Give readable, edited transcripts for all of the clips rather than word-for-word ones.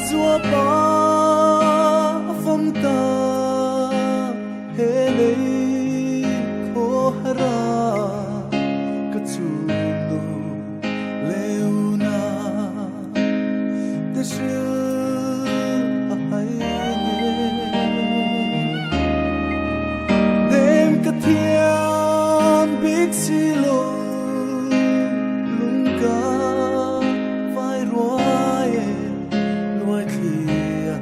Zua pa phong ta he lei ko hara ka chu lu leuna de shi a hai nem ka thiam big silo lung ka vai ruai nuai thian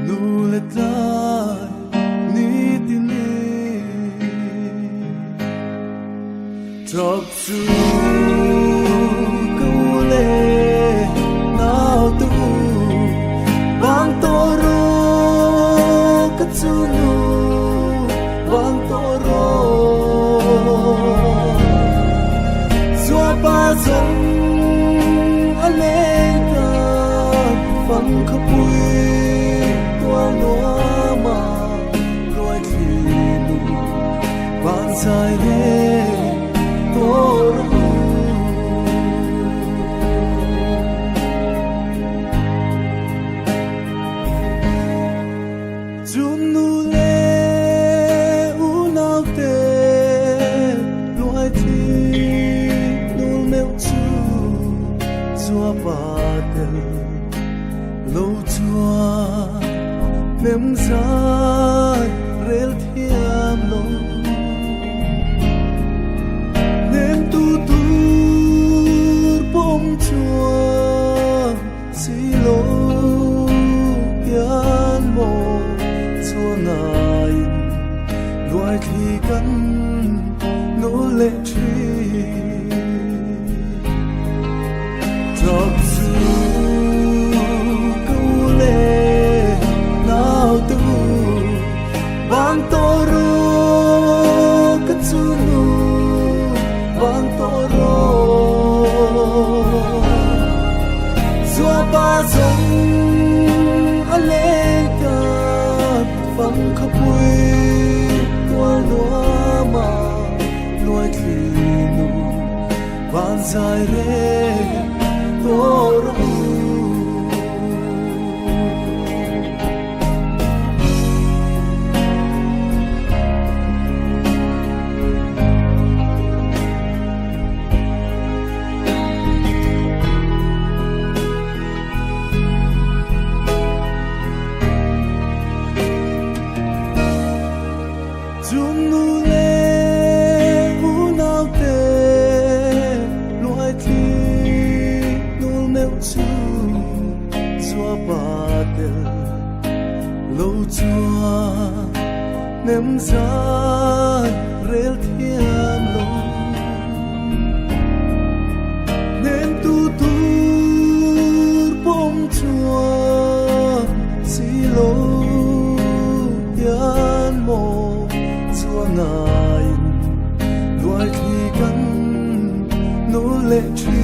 nu le tai ni ti ni talk to ku le nao tu bang to ro ka chu nu bang to ro zua pa zong a le ta phang kha pui tua no ma loi thi nu ban sai le to ro zum nu le u nao te loi thi nu meu chu zua pa te lâu chua ném dài rel thiam lo ném tu tu bom chua si lo pian mo chua ngai loài khi cắn nô lệ tri talk to bang toro katsunu bang toro zua pa zong aleka phang khapui tua lua ma loi thi nu ban sai re toro zum nu le u nao te loi thi nu meu chu zua pa te lo chua nem za rel thiam lo nem tu tu bom chua si lo yan mo ngài loài khi cắn nô lệ tri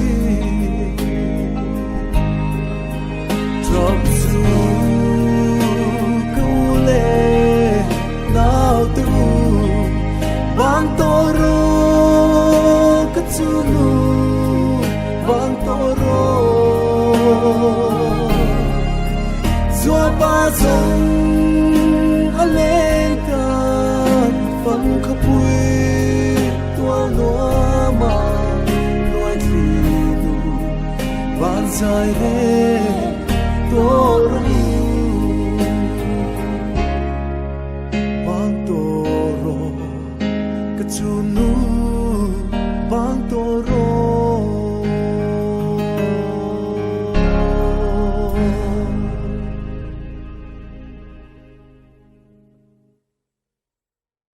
talk to câu lệ nào tu bang toro cất chu nu bang toro zua pa zong a lên phang khapui tua loa ma loi thi nu ban sai re